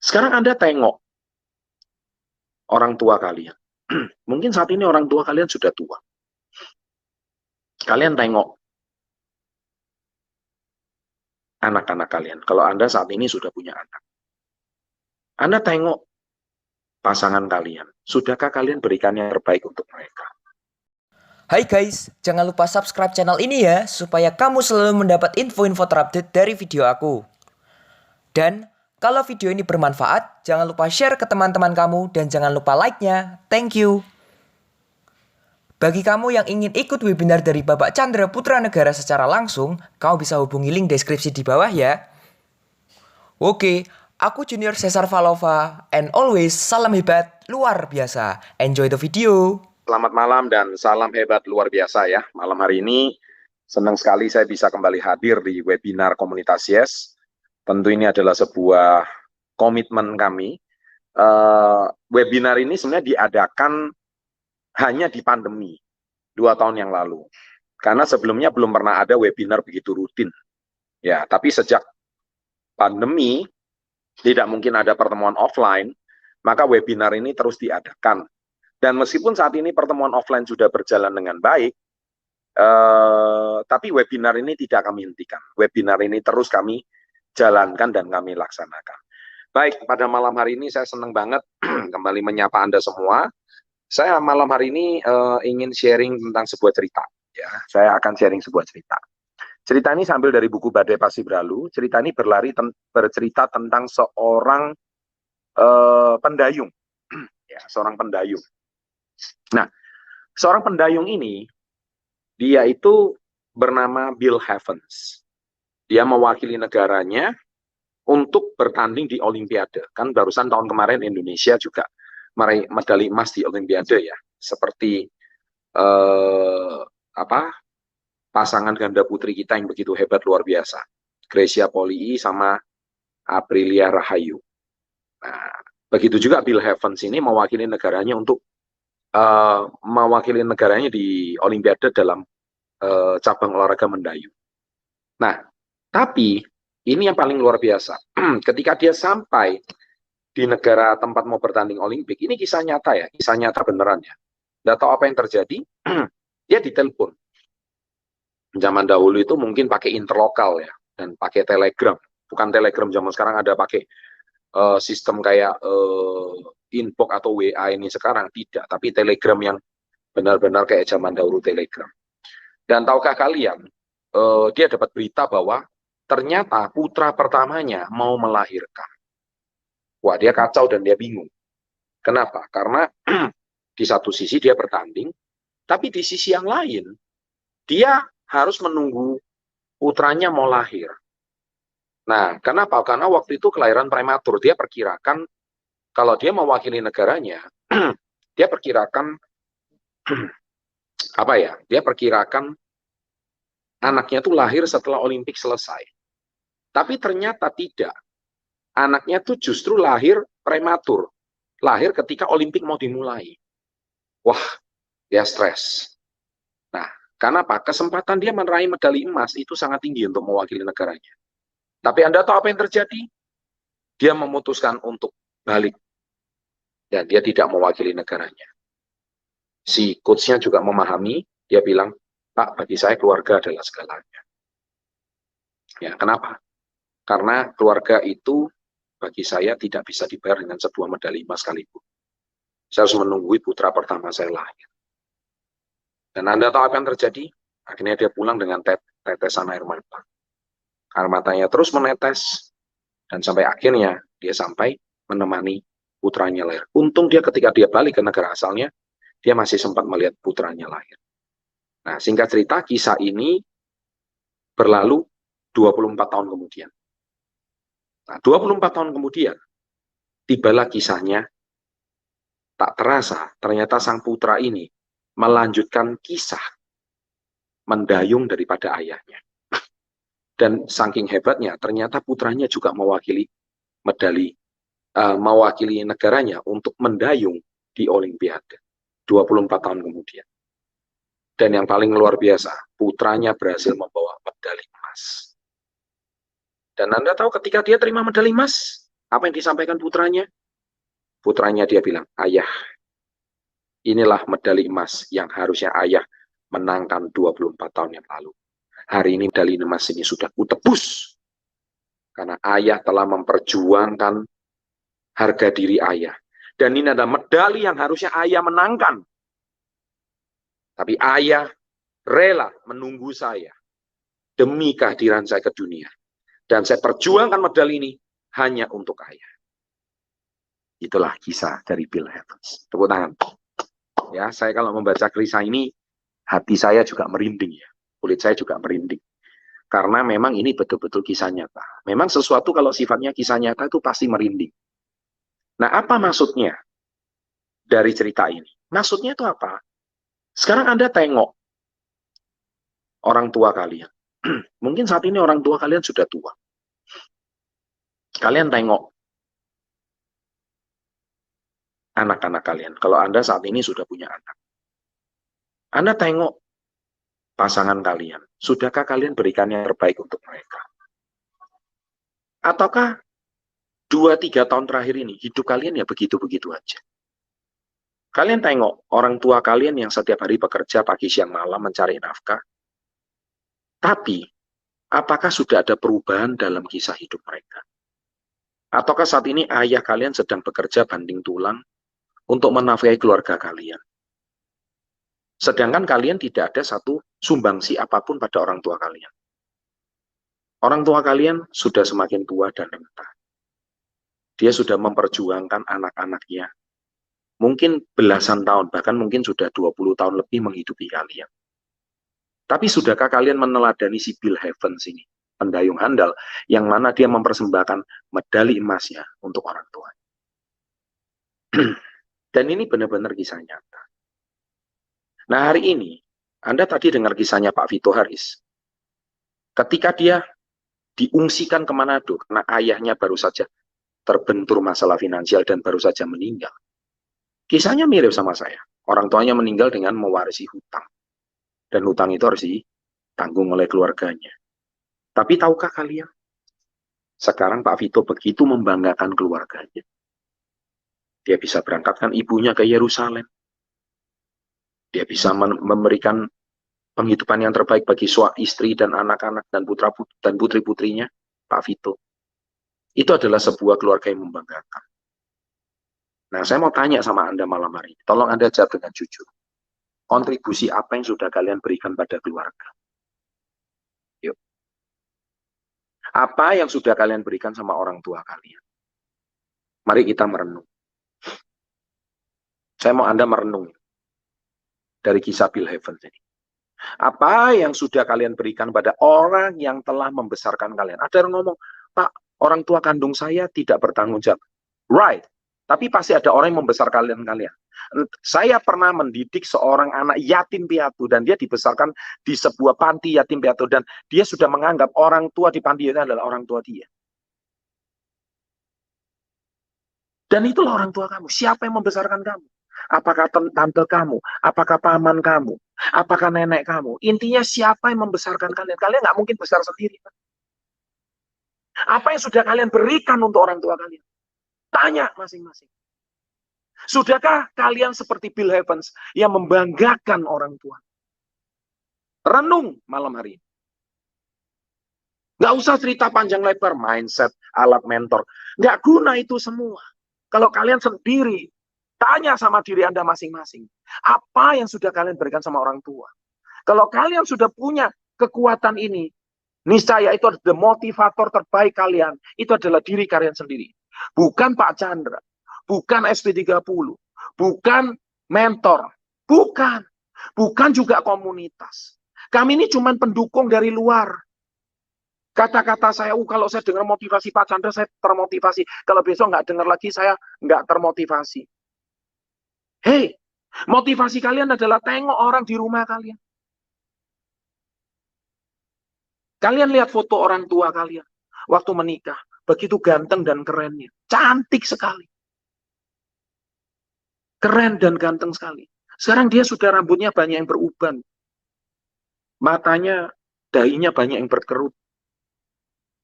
Sekarang Anda tengok orang tua kalian. Mungkin saat ini orang tua kalian sudah tua. Kalian tengok anak-anak kalian. Kalau Anda saat ini sudah punya anak. Anda tengok pasangan kalian. Sudahkah kalian berikan yang terbaik untuk mereka? Hai guys, jangan lupa subscribe channel ini ya, supaya kamu selalu mendapat info-info terupdate dari video aku. Dan, kalau video ini bermanfaat, jangan lupa share ke teman-teman kamu dan jangan lupa like-nya. Thank you. Bagi kamu yang ingin ikut webinar dari Bapak Chandra Putra Negara secara langsung, kamu bisa hubungi link deskripsi di bawah ya. Oke, aku Junior Cesar Valova, and always salam hebat luar biasa. Enjoy the video. Selamat malam dan salam hebat luar biasa ya. Malam hari ini senang sekali saya bisa kembali hadir di webinar Komunitas Yes. Tentu ini adalah sebuah komitmen kami. Webinar ini sebenarnya diadakan hanya di pandemi 2 tahun yang lalu. Karena sebelumnya belum pernah ada webinar begitu rutin. Ya, tapi sejak pandemi tidak mungkin ada pertemuan offline, maka webinar ini terus diadakan. Dan meskipun saat ini pertemuan offline sudah berjalan dengan baik, tapi webinar ini tidak kami hentikan. Webinar ini terus kami jalankan dan kami laksanakan. Baik, pada malam hari ini saya senang banget kembali menyapa Anda semua. Saya malam hari ini ingin sharing tentang sebuah cerita. Ya, saya akan sharing sebuah cerita. Cerita ini sambil dari buku Badai Pasti Berlalu. Cerita ini bercerita tentang seorang pendayung. Ya, seorang pendayung. Nah, seorang pendayung ini, dia itu bernama Bill Evans. Dia mewakili negaranya untuk bertanding di Olimpiade. Kan barusan tahun kemarin Indonesia juga meraih medali emas di Olimpiade ya. Seperti pasangan ganda putri kita yang begitu hebat luar biasa. Grecia Polii sama Aprilia Rahayu. Nah, begitu juga Bill Evans ini mewakili negaranya untuk mewakili negaranya di Olimpiade dalam cabang olahraga mendayung. Nah, tapi ini yang paling luar biasa. Ketika dia sampai di negara tempat mau bertanding Olimpik, ini kisah nyata ya, kisah nyata beneran ya. Nggak tahu apa yang terjadi, dia ditelepon. Zaman dahulu itu mungkin pakai interlokal ya, dan pakai telegram. Bukan telegram zaman sekarang ada pakai sistem kayak inbox atau WA ini sekarang, tidak. Tapi telegram yang benar-benar kayak zaman dahulu telegram. Dan tahukah kalian, dia dapat berita bahwa ternyata putra pertamanya mau melahirkan. Wah, dia kacau dan dia bingung. Kenapa? Karena di satu sisi dia bertanding, tapi di sisi yang lain, dia harus menunggu putranya mau lahir. Nah, kenapa? Karena waktu itu kelahiran prematur. Dia perkirakan, kalau dia mewakili negaranya, dia perkirakan, dia perkirakan anaknya tuh lahir setelah Olimpik selesai. Tapi ternyata tidak. Anaknya tuh justru lahir prematur. Lahir ketika Olimpik mau dimulai. Wah, dia stres. Nah, kenapa? Kesempatan dia meraih medali emas itu sangat tinggi untuk mewakili negaranya. Tapi Anda tahu apa yang terjadi? Dia memutuskan untuk balik. Dan dia tidak mewakili negaranya. Si coachnya juga memahami, dia bilang, Pak, bagi saya keluarga adalah segalanya. Ya, kenapa? Karena keluarga itu bagi saya tidak bisa dibayar dengan sebuah medali emas sekalipun. Saya harus menunggu putra pertama saya lahir. Dan Anda tahu apa yang terjadi? Akhirnya dia pulang dengan tetesan air mata. Air matanya terus menetes, dan sampai akhirnya dia sampai menemani putranya lahir. Untung dia ketika dia balik ke negara asalnya, dia masih sempat melihat putranya lahir. Nah, singkat cerita, kisah ini berlalu 24 tahun kemudian. Nah, 24 tahun kemudian, tibalah kisahnya. Tak terasa, ternyata sang putra ini melanjutkan kisah mendayung daripada ayahnya. Dan saking hebatnya, ternyata putranya juga mewakili mewakili negaranya untuk mendayung di Olimpiade 24 tahun kemudian. Dan yang paling luar biasa, putranya berhasil membawa medali emas. Dan Anda tahu ketika dia terima medali emas, Apa yang disampaikan putranya? Putranya dia bilang, ayah, inilah medali emas yang harusnya ayah menangkan 24 tahun yang lalu. Hari ini medali emas ini sudah kutebus. Karena ayah telah memperjuangkan harga diri ayah. Dan ini adalah medali yang harusnya ayah menangkan. Tapi ayah rela menunggu saya demi kehadiran saya ke dunia. Dan saya perjuangkan medali ini hanya untuk ayah. Itulah kisah dari Bill Evans. Tepuk tangan. Ya, saya kalau membaca kisah ini, hati saya juga merinding ya. Kulit saya juga merinding. Karena memang ini betul-betul kisah nyata. Memang sesuatu kalau sifatnya kisah nyata itu pasti merinding. Nah, apa maksudnya dari cerita ini? Maksudnya itu apa? Sekarang Anda tengok orang tua kalian. Mungkin saat ini orang tua kalian sudah tua. Kalian tengok anak-anak kalian. Kalau Anda saat ini sudah punya anak. Anda tengok pasangan kalian. Sudahkah kalian berikan yang terbaik untuk mereka? Ataukah 2-3 tahun terakhir ini hidup kalian ya begitu-begitu aja? Kalian tengok orang tua kalian yang setiap hari bekerja pagi siang malam mencari nafkah. Tapi apakah sudah ada perubahan dalam kisah hidup mereka? Ataukah saat ini ayah kalian sedang bekerja banting tulang untuk menafkahi keluarga kalian? Sedangkan kalian tidak ada satu sumbangsi apapun pada orang tua kalian. Orang tua kalian sudah semakin tua dan renta. Dia sudah memperjuangkan anak-anaknya. Mungkin belasan tahun, bahkan mungkin sudah 20 tahun lebih menghidupi kalian. Tapi sudahkah kalian meneladani si Bill Evans ini, pendayung handal, yang mana dia mempersembahkan medali emasnya untuk orang tua. Dan ini benar-benar kisah nyata. Nah, hari ini, Anda tadi dengar kisahnya Pak Vito Haris. Ketika dia diungsikan ke Manado, karena ayahnya baru saja terbentur masalah finansial dan baru saja meninggal. Kisahnya mirip sama saya. Orang tuanya meninggal dengan mewarisi hutang. Dan hutang itu harus ditanggung oleh keluarganya. Tapi tahukah kalian? Sekarang Pak Vito begitu membanggakan keluarganya. Dia bisa berangkatkan ibunya ke Yerusalem. Dia bisa memberikan penghidupan yang terbaik bagi istri dan anak-anak dan putri-putrinya, Pak Vito. Itu adalah sebuah keluarga yang membanggakan. Nah, saya mau tanya sama Anda malam hari ini. Tolong Anda jawab dengan jujur. Kontribusi apa yang sudah kalian berikan pada keluarga? Yuk. Apa yang sudah kalian berikan sama orang tua kalian? Mari kita merenung. Saya mau Anda merenung dari kisah Bill Evans ini. Apa yang sudah kalian berikan pada orang yang telah membesarkan kalian? Ada yang ngomong, Pak, orang tua kandung saya tidak bertanggung jawab. Right. Tapi pasti ada orang yang membesarkan kalian. Saya pernah mendidik seorang anak yatim piatu dan dia dibesarkan di sebuah panti yatim piatu dan dia sudah menganggap orang tua di panti itu adalah orang tua dia. Dan itulah orang tua kamu. Siapa yang membesarkan kamu? Apakah tante kamu? Apakah paman kamu? Apakah nenek kamu? Intinya siapa yang membesarkan kalian? Kalian nggak mungkin besar sendiri. Apa yang sudah kalian berikan untuk orang tua kalian? Tanya masing-masing. Sudahkah kalian seperti Bill Evans yang membanggakan orang tua? Renung malam hari ini. Nggak usah cerita panjang lebar, mindset, alat mentor. Nggak guna itu semua. Kalau kalian sendiri, tanya sama diri Anda masing-masing. Apa yang sudah kalian berikan sama orang tua? Kalau kalian sudah punya kekuatan ini, niscaya itu adalah motivator terbaik kalian. Itu adalah diri kalian sendiri. Bukan Pak Chandra, bukan SP30, bukan mentor, bukan juga komunitas. Kami ini cuma pendukung dari luar. Kata-kata saya, kalau saya dengar motivasi Pak Chandra, saya termotivasi. Kalau besok nggak dengar lagi, saya nggak termotivasi. Hei, motivasi kalian adalah tengok orang di rumah kalian. Kalian lihat foto orang tua kalian waktu menikah. Begitu ganteng dan kerennya. Cantik sekali. Keren dan ganteng sekali. Sekarang dia sudah rambutnya banyak yang beruban. Matanya, dahinya banyak yang berkerut.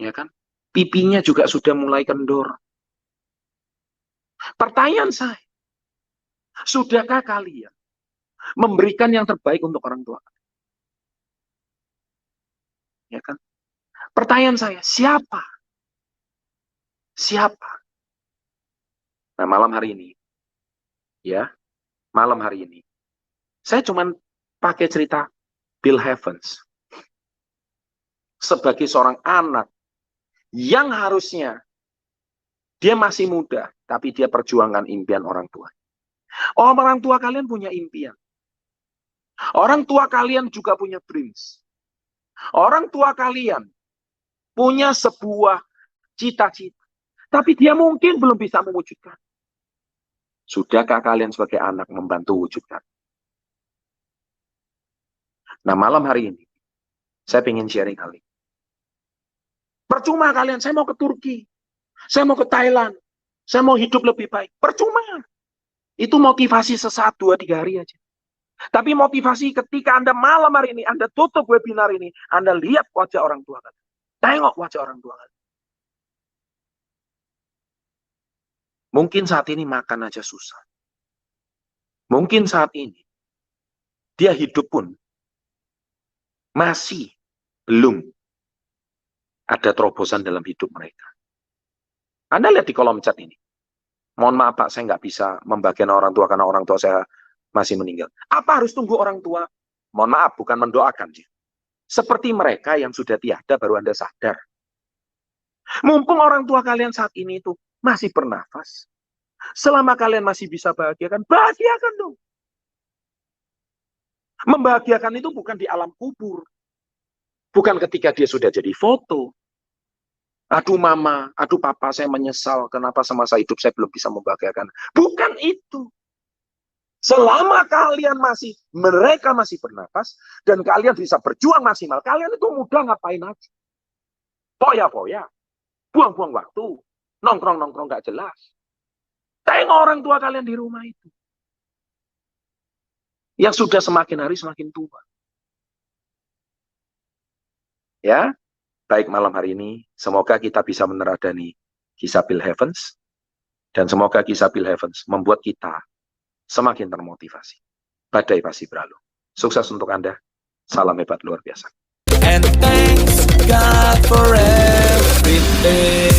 Ya kan? Pipinya juga sudah mulai kendor. Pertanyaan saya, sudahkah kalian memberikan yang terbaik untuk orang tua? Ya kan? Pertanyaan saya, siapa? Siapa? Nah, malam hari ini, saya cuman pakai cerita Bill Evans sebagai seorang anak yang harusnya dia masih muda, tapi dia perjuangkan impian orang tua. Orang tua kalian punya impian. Orang tua kalian juga punya dreams. Orang tua kalian punya sebuah cita-cita. Tapi dia mungkin belum bisa mewujudkan. Sudahkah kalian sebagai anak membantu wujudkan? Nah, malam hari ini, saya ingin sharing kali. Percuma kalian, saya mau ke Turki. Saya mau ke Thailand. Saya mau hidup lebih baik. Percuma. Itu motivasi sesaat 2-3 hari aja. Tapi motivasi ketika Anda malam hari ini, Anda tutup webinar ini, Anda lihat wajah orang tua kalian. Tengok wajah orang tua kalian. Mungkin saat ini makan aja susah. Mungkin saat ini, dia hidup pun masih belum ada terobosan dalam hidup mereka. Anda lihat di kolom chat ini. Mohon maaf Pak, saya nggak bisa membagikan orang tua karena orang tua saya masih meninggal. Apa harus tunggu orang tua? Mohon maaf, bukan mendoakan. Seperti mereka yang sudah tiada baru Anda sadar. Mumpung orang tua kalian saat ini itu masih bernafas. Selama kalian masih bisa bahagiakan, bahagiakan dong. Membahagiakan itu bukan di alam kubur. Bukan ketika dia sudah jadi foto. Aduh mama, aduh papa, saya menyesal kenapa semasa hidup saya belum bisa membahagiakan. Bukan itu. Selama kalian mereka masih bernafas, dan kalian bisa berjuang maksimal, kalian itu mudah ngapain aja. Poya-poya, buang-buang waktu, nongkrong-nongkrong gak jelas. Tengok orang tua kalian di rumah itu. Yang sudah semakin hari semakin tua. Ya, baik malam hari ini, semoga kita bisa meneladani kisah Bill Evans, dan semoga kisah Bill Evans membuat kita semakin termotivasi. Badai pasti berlalu. Sukses untuk Anda. Salam hebat luar biasa. And thanks God for everything.